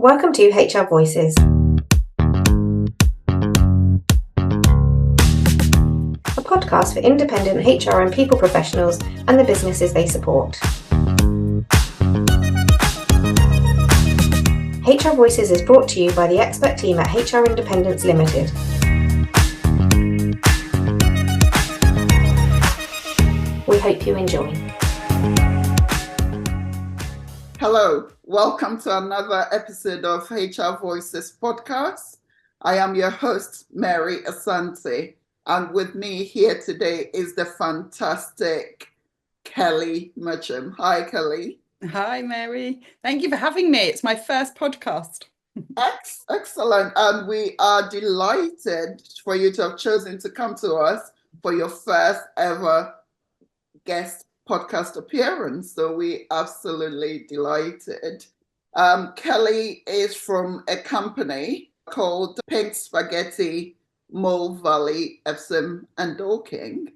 Welcome to HR Voices, a podcast for independent HR and people professionals and the businesses they support. HR Voices is brought to you by the expert team at HR Independence Limited. We hope you enjoy. Hello, welcome to another episode of HR Voices podcast. I am your host, Mary Asante, and with me here today is the fantastic Kelly Matcham. Hi, Kelly. Hi, Mary. Thank you for having me. It's my first podcast. Excellent. And we are delighted for you to have chosen to come to us for your first ever guest podcast appearance. So we absolutely delighted. Kelly is from a company called Pink Spaghetti, Mole Valley, Epsom and Dorking.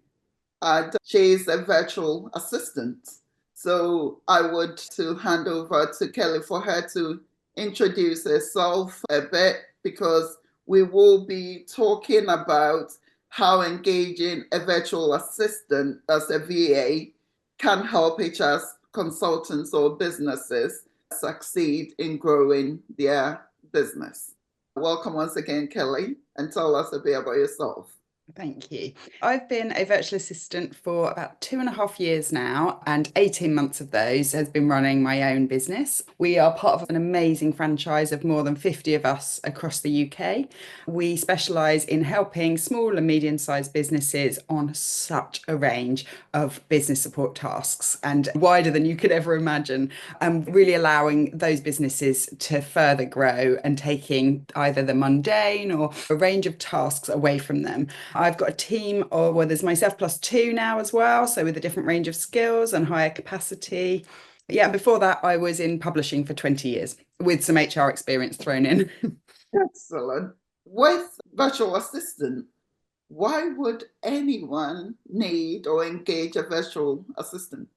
And she's a virtual assistant. So I would to hand over to Kelly for her to introduce herself a bit, because we will be talking about how engaging a virtual assistant as a VA can help HR consultants or businesses succeed in growing their business. Welcome once again, Kelly, and tell us a bit about yourself. Thank you. I've been a virtual assistant for about 2.5 years now, and 18 months of those has been running my own business. We are part of an amazing franchise of more than 50 of us across the UK. We specialise in helping small and medium-sized businesses on such a range of business support tasks, and wider than you could ever imagine, and really allowing those businesses to further grow and taking either the mundane or a range of tasks away from them. I've got a team of, well, there's myself plus 2 now as well, so with a different range of skills and higher capacity. Yeah, before that, I was in publishing for 20 years with some HR experience thrown in. Excellent. With virtual assistant, why would anyone need or engage a virtual assistant?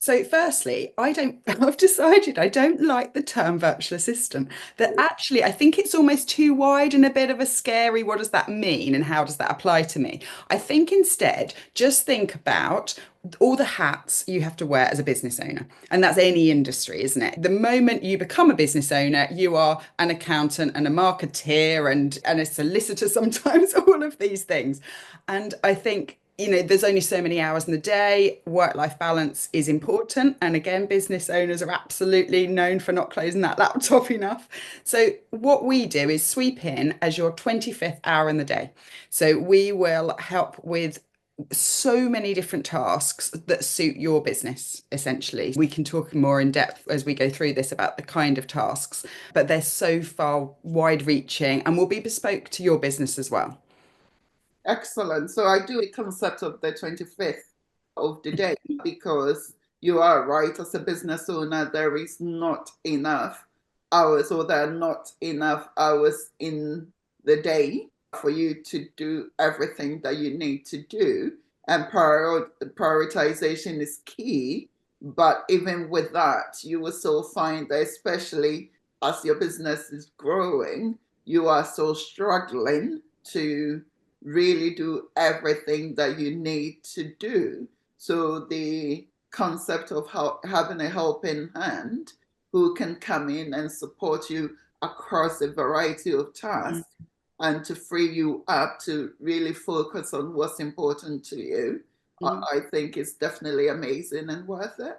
So firstly, I've decided I don't like the term virtual assistant. That actually, I think it's almost too wide and a bit of a scary, what does that mean and how does that apply to me? I think instead, just think about all the hats you have to wear as a business owner. And that's any industry, isn't it? The moment you become a business owner, you are an accountant and a marketeer and a solicitor sometimes, all of these things. And I think there's only so many hours in the day. Work-life balance is important. And again, business owners are absolutely known for not closing that laptop enough. So what we do is sweep in as your 25th hour in the day. So we will help with so many different tasks that suit your business, essentially. We can talk more in depth as we go through this about the kind of tasks, but they're so far wide-reaching and will be bespoke to your business as well. Excellent. So I do a concept of the 25th of the day, because you are right, as a business owner, there is not enough hours, or there are not enough hours in the day for you to do everything that you need to do. And prioritization is key. But even with that, you will still find that, especially as your business is growing, you are still struggling to really do everything that you need to do. So the concept of having a helping hand who can come in and support you across a variety of tasks and to free you up to really focus on what's important to you, I think is definitely amazing and worth it.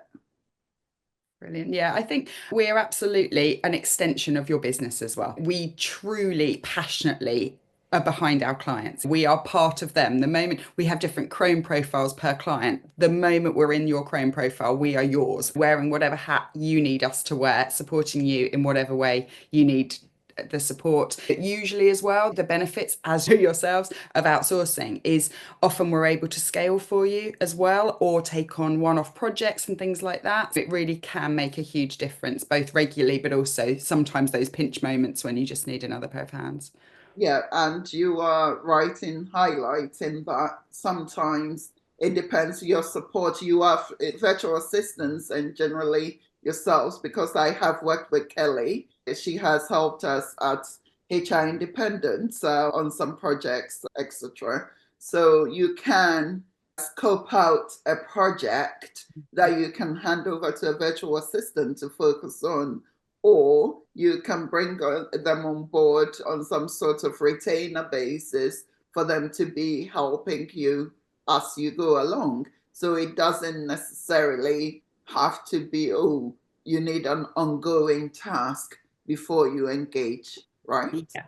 Brilliant. Yeah, I think we're absolutely an extension of your business as well. We truly, passionately are behind our clients. We are part of them. The moment we have different Chrome profiles per client, the moment we're in your Chrome profile, we are yours, wearing whatever hat you need us to wear, supporting you in whatever way you need the support. Usually as well, the benefits, as do yourselves, of outsourcing is often we're able to scale for you as well, or take on one-off projects and things like that. It really can make a huge difference, both regularly, but also sometimes those pinch moments when you just need another pair of hands. Yeah, and you are right in highlighting that sometimes it depends on your support. You have virtual assistants and generally yourselves, because I have worked with Kelly She has helped us at HR Independence on some projects, etc. So you can scope out a project that you can hand over to a virtual assistant to focus on, or you can bring them on board on some sort of retainer basis for them to be helping you as you go along. So it doesn't necessarily have to be, oh, you need an ongoing task before you engage, right? Yeah.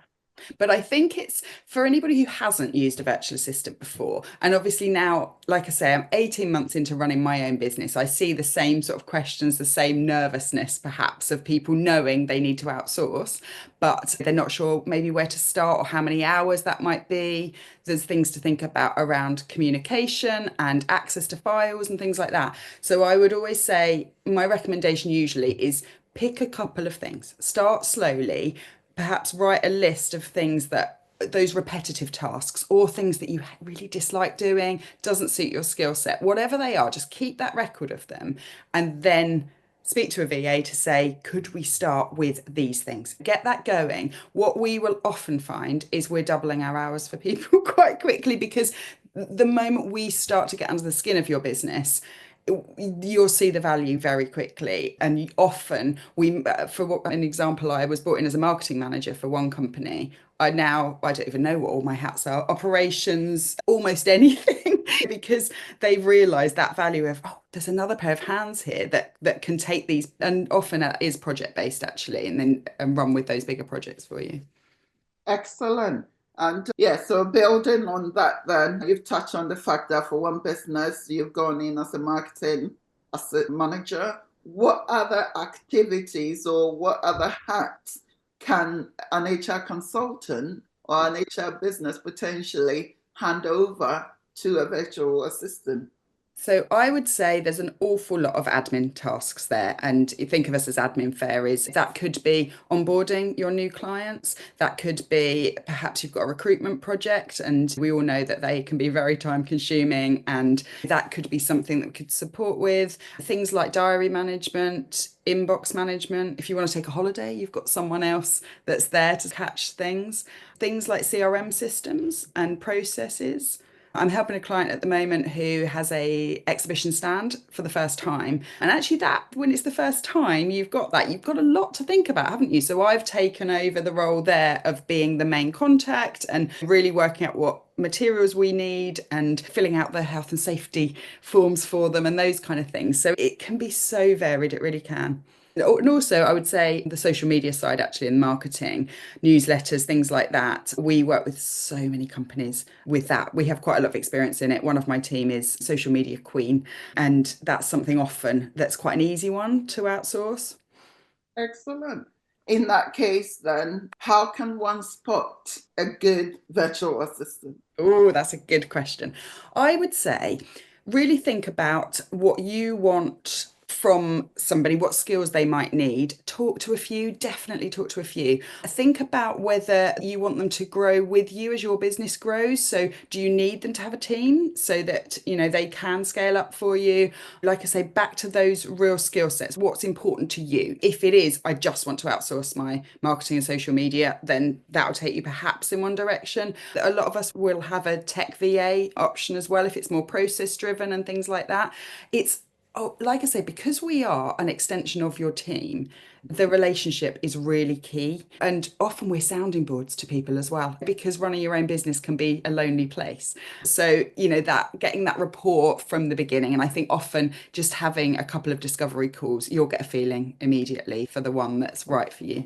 But I think it's for anybody who hasn't used a virtual assistant before. And obviously now, like I say, I'm 18 months into running my own business. I see the same sort of questions, the same nervousness perhaps of people knowing they need to outsource, but they're not sure maybe where to start or how many hours that might be. There's things to think about around communication and access to files and things like that. So I would always say my recommendation usually is pick a couple of things, start slowly, perhaps write a list of things that those repetitive tasks or things that you really dislike doing, doesn't suit your skill set, whatever they are, just keep that record of them and then speak to a VA to say, could we start with these things? Get that going. What we will often find is we're doubling our hours for people quite quickly, because the moment we start to get under the skin of your business, you'll see the value very quickly. And often for an example, I was brought in as a marketing manager for one company. I don't even know what all my hats are, operations, almost anything, because they've realized that value of, oh, there's another pair of hands here that can take these, and often it is project based actually, and then run with those bigger projects for you. Excellent. And yeah, so building on that, then you've touched on the fact that for one business, you've gone in as a marketing asset manager. What other activities or what other hats can an HR consultant or an HR business potentially hand over to a virtual assistant? So I would say there's an awful lot of admin tasks there. And you think of us as admin fairies. That could be onboarding your new clients. That could be perhaps you've got a recruitment project, and we all know that they can be very time consuming. And that could be something that we could support with. Things like diary management, inbox management. If you want to take a holiday, you've got someone else that's there to catch things. Things like CRM systems and processes. I'm helping a client at the moment who has a exhibition stand for the first time. And actually that, when it's the first time you've got a lot to think about, haven't you? So I've taken over the role there of being the main contact and really working out what materials we need and filling out the health and safety forms for them and those kind of things. So it can be so varied, it really can. And also, I would say the social media side, actually, in marketing, newsletters, things like that. We work with so many companies with that. We have quite a lot of experience in it. One of my team is social media queen, and that's something often that's quite an easy one to outsource. Excellent. In that case, then, how can one spot a good virtual assistant? Oh, that's a good question. I would say really think about what you want from somebody, what skills they might need. Talk to a few, definitely talk to a few. Think about whether you want them to grow with you as your business grows. So do you need them to have a team so that, they can scale up for you? Like I say, back to those real skill sets. What's important to you? If it is, I just want to outsource my marketing and social media, then that'll take you perhaps in one direction. A lot of us will have a tech VA option as well if it's more process driven and things like that. Like I say, because we are an extension of your team, the relationship is really key. And often we're sounding boards to people as well, because running your own business can be a lonely place. So, that getting that rapport from the beginning. And I think often just having a couple of discovery calls, you'll get a feeling immediately for the one that's right for you.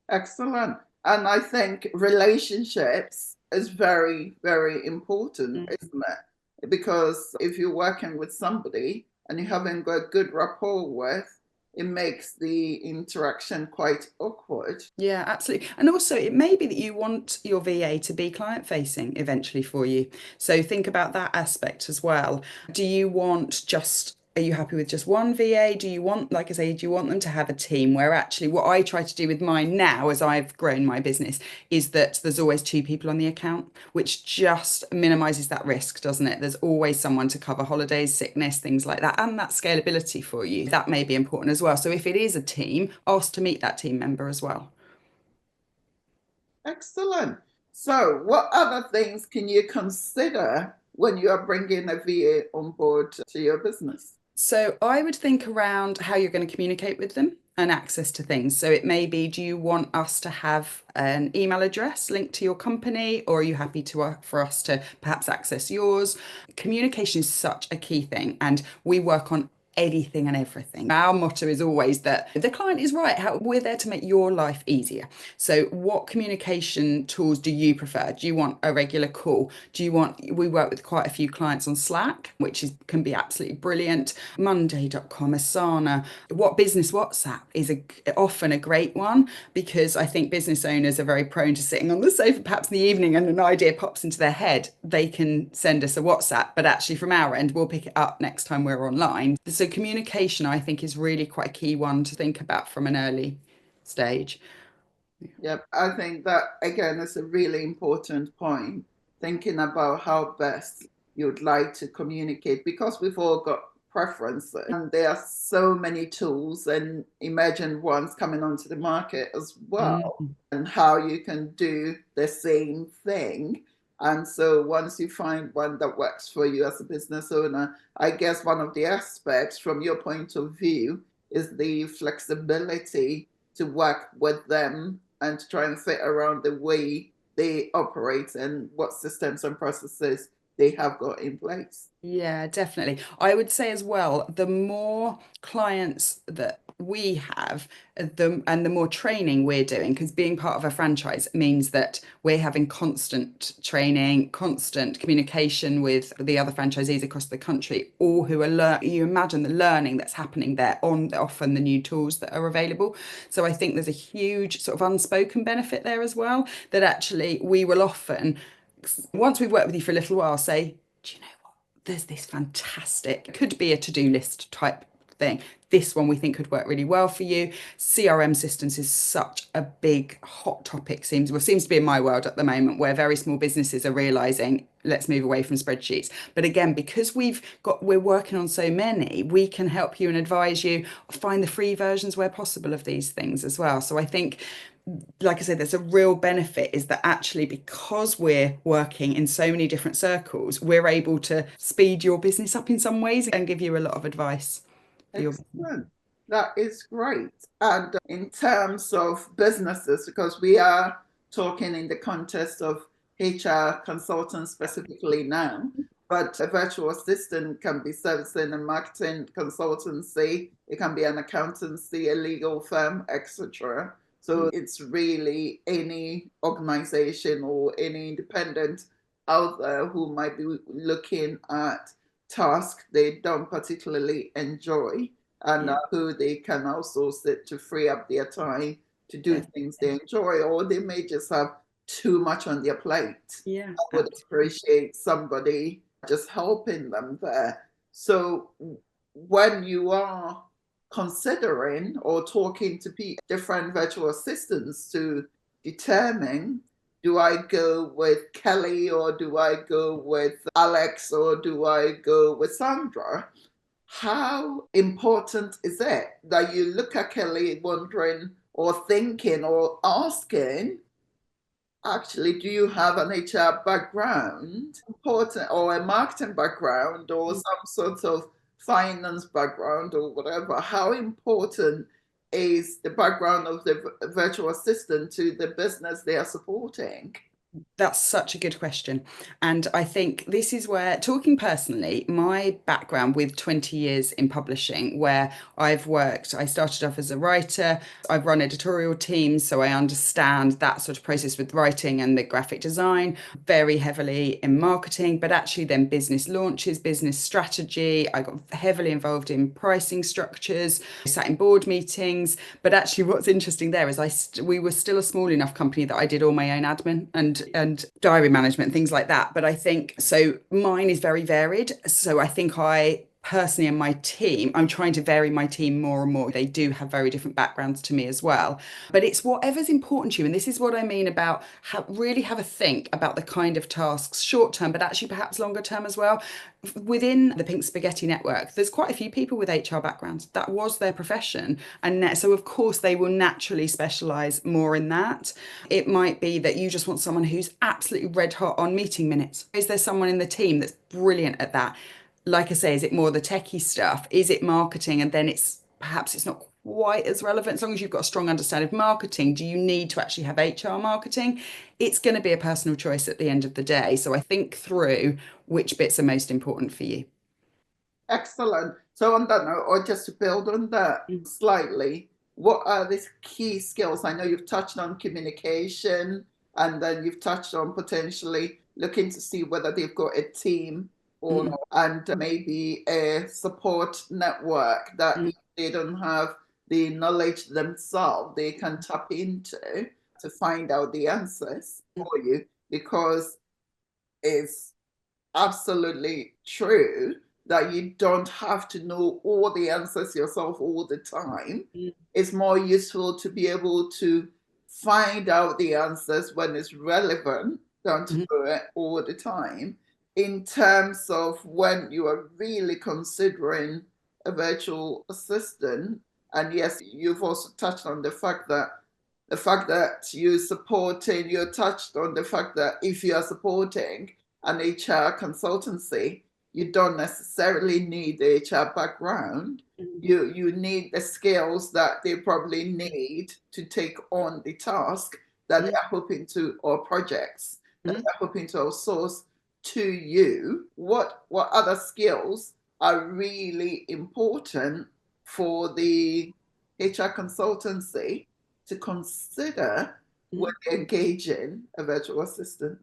Excellent. And I think relationships is very, very important, isn't it? Because if you're working with somebody and you haven't got good rapport with, it makes the interaction quite awkward. Yeah, absolutely. And also, it may be that you want your VA to be client facing eventually for you. So think about that aspect as well. Do you want just Are you happy with just one VA? Do you want, like I say, do you want them to have a team? Where actually what I try to do with mine now as I've grown my business is that there's always two people on the account, which just minimizes that risk, doesn't it? There's always someone to cover holidays, sickness, things like that, and that scalability for you. That may be important as well. So if it is a team, ask to meet that team member as well. Excellent. So what other things can you consider when you are bringing a VA on board to your business? So I would think around how you're going to communicate with them and access to things. So it may be, do you want us to have an email address linked to your company, or are you happy to for us to perhaps access yours? Communication is such a key thing, and we work on anything and everything. Our motto is always that the client is right. We're there to make your life easier. So what communication tools do you prefer? Do you want a regular call? We work with quite a few clients on Slack, which can be absolutely brilliant. Monday.com, Asana. What Business WhatsApp is often a great one, because I think business owners are very prone to sitting on the sofa perhaps in the evening and an idea pops into their head. They can send us a WhatsApp, but actually from our end, we'll pick it up next time we're online. So communication, I think, is really quite a key one to think about from an early stage. Yep, I think that, again, is a really important point, thinking about how best you'd like to communicate, because we've all got preferences and there are so many tools and emergent ones coming onto the market as well, and how you can do the same thing. And so once you find one that works for you as a business owner, I guess one of the aspects from your point of view is the flexibility to work with them and to try and fit around the way they operate and what systems and processes they have got in place. Yeah, definitely. I would say as well, the more clients that we have, and the more training we're doing, because being part of a franchise means that we're having constant training, constant communication with the other franchisees across the country, all who are you imagine the learning that's happening there on often the new tools that are available. So I think there's a huge sort of unspoken benefit there as well, that actually we will often, once we've worked with you for a little while, say, do you know what? There's this fantastic, could be a to-do list type thing. This one we think could work really well for you. CRM systems is such a big hot topic, seems to be in my world at the moment, where very small businesses are realizing, let's move away from spreadsheets. But again, because we're working on so many, we can help you and advise you, find the free versions where possible of these things as well. So I think, like I said, there's a real benefit, is that actually, because we're working in so many different circles, we're able to speed your business up in some ways and give you a lot of advice. Excellent. That is great. And in terms of businesses, because we are talking in the context of HR consultants specifically now, but a virtual assistant can be servicing a marketing consultancy, it can be an accountancy, a legal firm, etc. So it's really any organization or any independent out there who might be looking at tasks they don't particularly enjoy, and who they can also sit to free up their time to do things they enjoy, or they may just have too much on their plate. Yeah, I would appreciate somebody just helping them there. So when you are considering or talking to different virtual assistants to determine, do I go with Kelly, or do I go with Alex, or do I go with Sandra? How important is it that you look at Kelly wondering or thinking or asking, actually, do you have an HR background, important, or a marketing background, or some sort of finance background, or whatever? How important is the background of the virtual assistant to the business they are supporting? That's such a good question. And I think this is where, talking personally, my background with 20 years in publishing, where I started off as a writer, I've run editorial teams, so I understand that sort of process with writing and the graphic design, very heavily in marketing, but actually then business launches, business strategy. I got heavily involved in pricing structures, I sat in board meetings. But actually what's interesting there is we were still a small enough company that I did all my own admin and diary management, things like that. But I think, so mine is very varied. So I think I personally and my team, I'm trying to vary my team more and more. They do have very different backgrounds to me as well. But it's whatever's important to you. And this is what I mean about really have a think about the kind of tasks, short term, but actually perhaps longer term as well. Within the Pink Spaghetti Network, there's quite a few people with HR backgrounds. That was their profession. And so, of course, they will naturally specialize more in that. It might be that you just want someone who's absolutely red hot on meeting minutes. Is there someone in the team that's brilliant at that? Like I say, is it more the techie stuff? Is it marketing? And then perhaps it's not quite as relevant. As long as you've got a strong understanding of marketing, do you need to actually have HR marketing? It's going to be a personal choice at the end of the day. So I think through which bits are most important for you. Excellent. So on that note, or just to build on that slightly, what are the key skills? I know you've touched on communication, and then you've touched on potentially looking to see whether they've got a team or not, and maybe a support network that if they don't have the knowledge themselves, they can tap into to find out the answers for you, because it's absolutely true that you don't have to know all the answers yourself all the time. It's more useful to be able to find out the answers when it's relevant than to do it all the time. In terms of when you are really considering a virtual assistant, and yes, you've also touched on the fact that you touched on the fact that if you are supporting an HR consultancy, you don't necessarily need the HR background. You need the skills that they probably need to take on the task that they are hoping to, or projects that they're hoping to outsource to you. What other skills are really important for the HR consultancy to consider when they engage in a virtual assistant?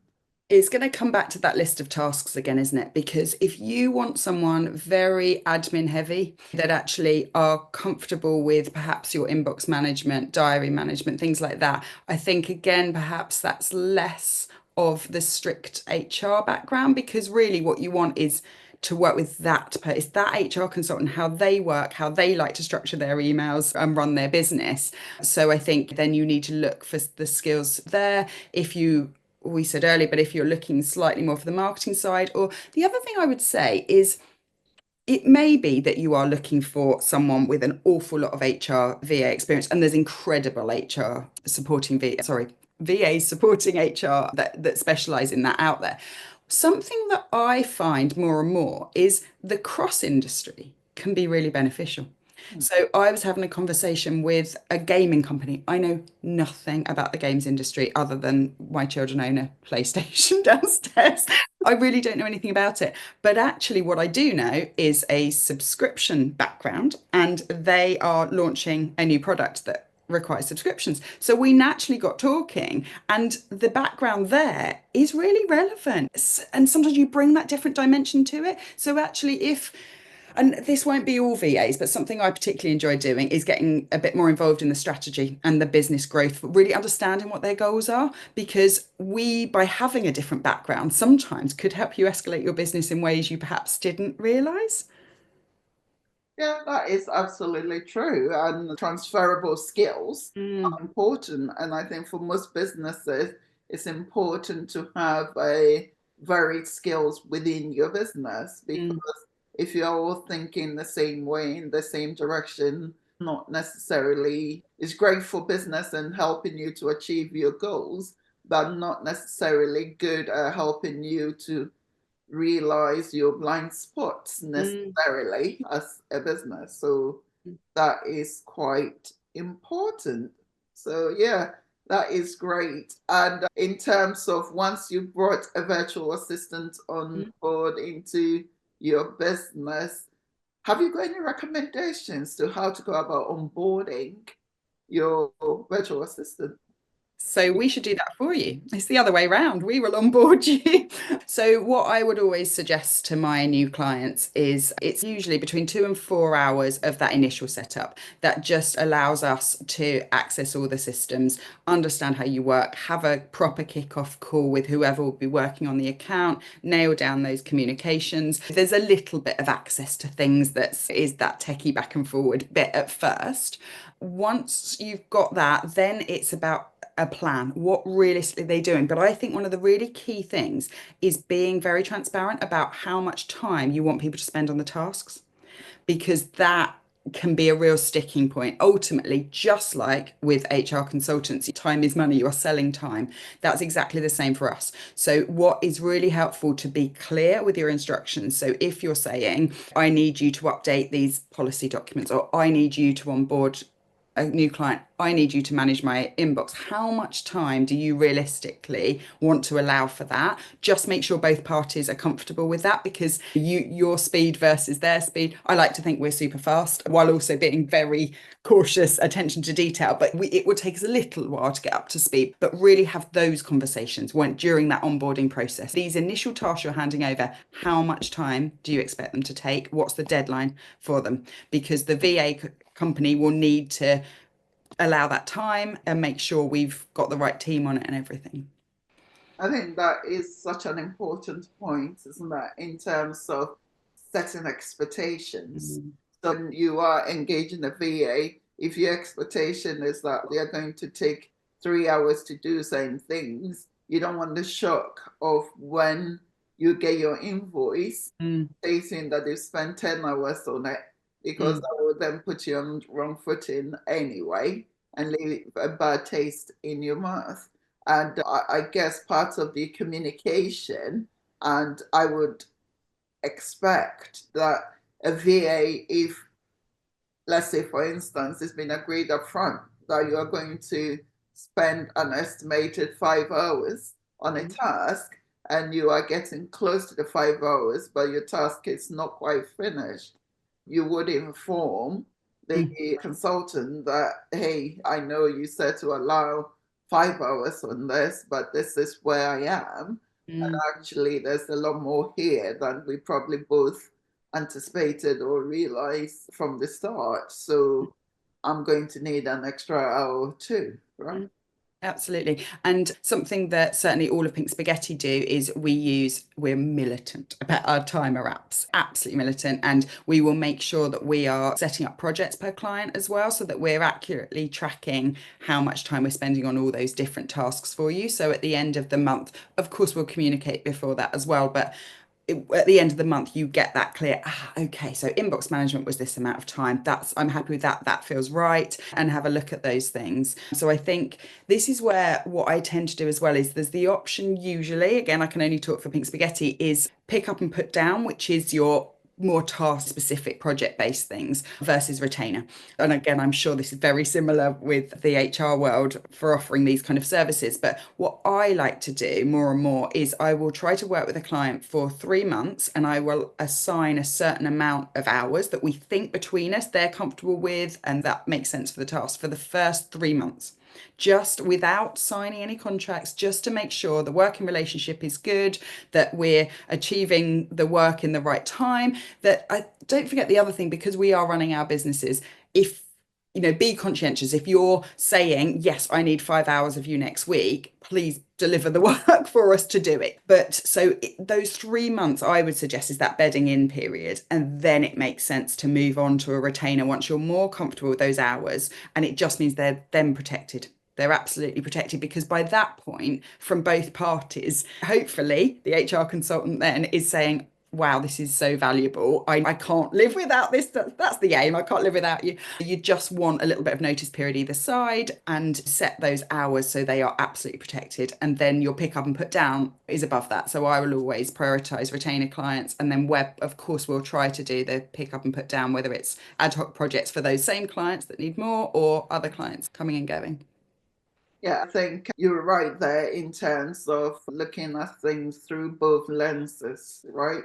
It's going to come back to that list of tasks again, isn't it? Because if you want someone very admin heavy that actually are comfortable with perhaps your inbox management, diary management, things like that, I think again, perhaps that's less of the strict HR background, because really what you want is to work with it's that HR consultant, how they work, how they like to structure their emails and run their business. So I think then you need to look for the skills there. We said earlier, but if you're looking slightly more for the marketing side, or the other thing I would say is it may be that you are looking for someone with an awful lot of HR VA experience, and there's incredible VAs supporting HR that specialize in that out there. Something that I find more and more is the cross industry can be really beneficial. So I was having a conversation with a gaming company. I know nothing about the games industry other than my children own a PlayStation downstairs. I really don't know anything about it. But actually, what I do know is a subscription background, and they are launching a new product that requires subscriptions. So we naturally got talking, and the background there is really relevant. And sometimes you bring that different dimension to it. So actually, and this won't be all VAs, but something I particularly enjoy doing is getting a bit more involved in the strategy and the business growth, really understanding what their goals are, because by having a different background, sometimes could help you escalate your business in ways you perhaps didn't realize. Yeah, that is absolutely true. And transferable skills are important. And I think for most businesses, it's important to have a varied skills within your business, because if you're all thinking the same way, in the same direction, not necessarily, it's great for business and helping you to achieve your goals, but not necessarily good at helping you to realize your blind spots necessarily as a business. So that is quite important. So yeah, that is great. And in terms of once you brought a virtual assistant on board into your business, have you got any recommendations to how to go about onboarding your virtual assistant? So we should do that for you. It's the other way around. We will onboard you. So what I would always suggest to my new clients is it's usually between 2 and 4 hours of that initial setup that just allows us to access all the systems, understand how you work, have a proper kickoff call with whoever will be working on the account, nail down those communications. There's a little bit of access to things that is that techie back and forward bit at first. Once you've got that, then it's about a plan. What realistically they're doing. But I think one of the really key things is being very transparent about how much time you want people to spend on the tasks, because that can be a real sticking point. Ultimately, just like with HR consultancy, time is money, you're selling time. That's exactly the same for us. So what is really helpful to be clear with your instructions. So if you're saying, I need you to update these policy documents, or I need you to onboard a new client, I need you to manage my inbox. How much time do you realistically want to allow for that? Just make sure both parties are comfortable with that, because your speed versus their speed. I like to think we're super fast while also being very cautious, attention to detail, but it would take us a little while to get up to speed. But really have those conversations during that onboarding process. These initial tasks you're handing over, how much time do you expect them to take? What's the deadline for them? Because the VA company will need to allow that time and make sure we've got the right team on it and everything. I think that is such an important point, isn't that, in terms of setting expectations. So when you are engaging a VA, if your expectation is that they are going to take 3 hours to do certain things, you don't want the shock of when you get your invoice stating that they've spent 10 hours on it, because that will then put you on wrong footing anyway and leave a bad taste in your mouth. And I guess part of the communication, and I would expect that a VA, if, let's say, for instance, it's been agreed up front that you are going to spend an estimated 5 hours on a task, and you are getting close to the 5 hours, but your task is not quite finished, you would inform the consultant that, hey, I know you said to allow 5 hours on this, but this is where I am. And actually, there's a lot more here than we probably both anticipated or realized from the start. So I'm going to need an extra hour or two, right? Absolutely. And something that certainly all of Pink Spaghetti do is we're militant about our timer apps, absolutely militant. And we will make sure that we are setting up projects per client as well, so that we're accurately tracking how much time we're spending on all those different tasks for you. So at the end of the month, of course, we'll communicate before that as well, but at the end of the month you get that clear, okay, so inbox management was this amount of time, I'm happy with that feels right, and have a look at those things. So I think this is where what I tend to do as well is there's the option, usually, again, I can only talk for Pink Spaghetti, is pick up and put down, which is your more task specific project based things, versus retainer. And again, I'm sure this is very similar with the HR world for offering these kind of services. But what I like to do more and more is I will try to work with a client for 3 months, and I will assign a certain amount of hours that we think between us they're comfortable with and that makes sense for the task for the first 3 months, just without signing any contracts, just to make sure the working relationship is good, that we're achieving the work in the right time. That I don't forget the other thing, because we are running our businesses. If be conscientious. If you're saying, yes, I need 5 hours of you next week, please deliver the work for us to do it. But so those 3 months, I would suggest, is that bedding in period. And then it makes sense to move on to a retainer once you're more comfortable with those hours. And it just means they're then protected. They're absolutely protected, because by that point, from both parties, hopefully the HR consultant then is saying, wow, this is so valuable. I can't live without this. That's the aim. I can't live without you. You just want a little bit of notice period either side, and set those hours so they are absolutely protected. And then your pick up and put down is above that. So I will always prioritize retainer clients. And then of course, we'll try to do the pick up and put down, whether it's ad hoc projects for those same clients that need more, or other clients coming and going. Yeah, I think you're right there in terms of looking at things through both lenses, right?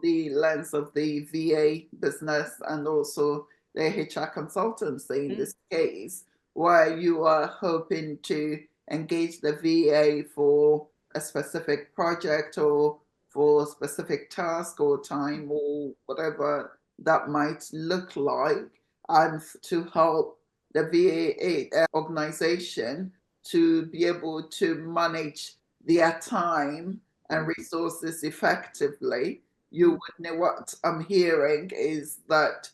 The lens of the VA business and also the HR consultancy in this case, where you are hoping to engage the VA for a specific project or for a specific task or time or whatever that might look like, and to help the VA organization to be able to manage their time and resources effectively. You would know, what I'm hearing is that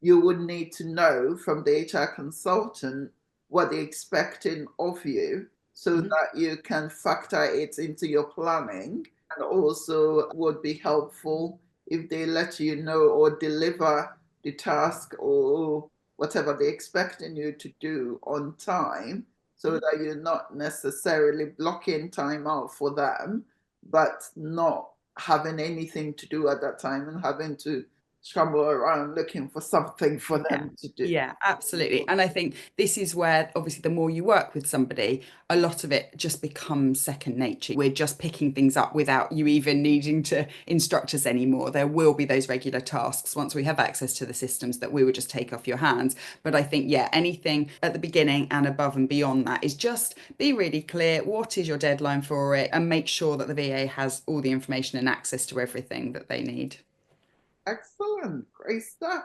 you would need to know from the HR consultant what they're expecting of you, so that you can factor it into your planning. And also would be helpful if they let you know or deliver the task or whatever they're expecting you to do on time, so that you're not necessarily blocking time out for them, but not having anything to do at that time and having to scramble around looking for something for them to do. Yeah, absolutely. And I think this is where, obviously, the more you work with somebody, a lot of it just becomes second nature. We're just picking things up without you even needing to instruct us anymore. There will be those regular tasks once we have access to the systems that we will just take off your hands. But I think, yeah, anything at the beginning and above and beyond that is just be really clear. What is your deadline for it? And make sure that the VA has all the information and access to everything that they need. Excellent. Great stuff.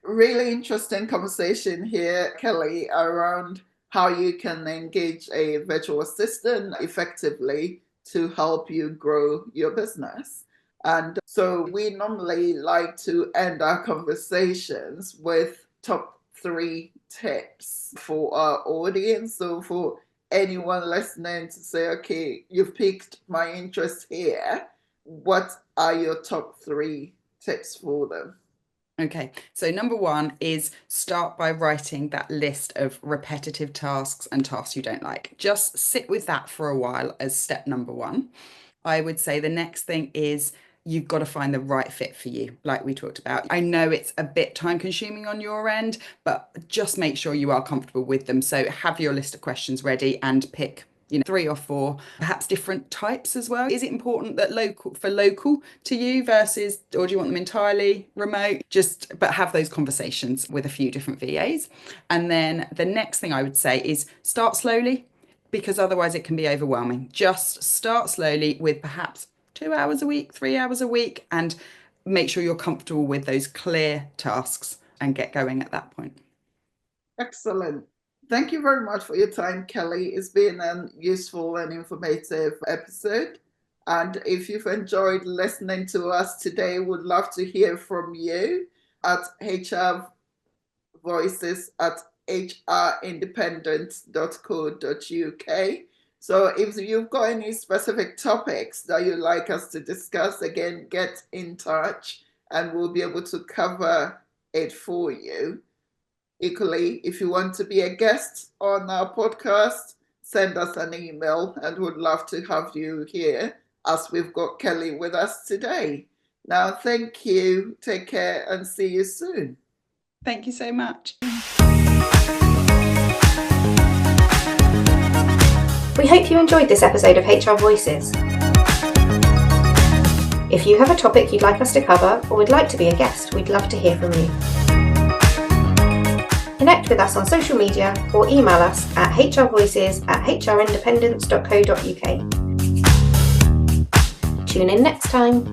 Really interesting conversation here, Kelly, around how you can engage a virtual assistant effectively to help you grow your business. And so we normally like to end our conversations with top 3 tips for our audience. So for anyone listening to say, okay, you've piqued my interest here, what are your top 3 tips for them? Okay, so number 1 is start by writing that list of repetitive tasks and tasks you don't like. Just sit with that for a while as step number 1. I would say the next thing is you've got to find the right fit for you, like we talked about. I know it's a bit time consuming on your end, but just make sure you are comfortable with them. So have your list of questions ready and pick 3 or 4, perhaps different types as well. Is it important that local to you versus, or do you want them entirely remote? But have those conversations with a few different VAs. And then the next thing I would say is start slowly, because otherwise it can be overwhelming. Just start slowly with perhaps 2 hours a week, 3 hours a week, and make sure you're comfortable with those clear tasks and get going at that point. Excellent. Thank you very much for your time, Kelly. It's been a useful and informative episode. And if you've enjoyed listening to us today, would love to hear from you at HR Voices at hrindependent.co.uk. So if you've got any specific topics that you'd like us to discuss, again, get in touch and we'll be able to cover it for you. Equally, if you want to be a guest on our podcast, send us an email and we'd love to have you here, as we've got Kelly with us today. Now, thank you. Take care and see you soon. Thank you so much. We hope you enjoyed this episode of HR Voices. If you have a topic you'd like us to cover or would like to be a guest, we'd love to hear from you. Connect with us on social media or email us at hrvoices@hrindependence.co.uk. Tune in next time.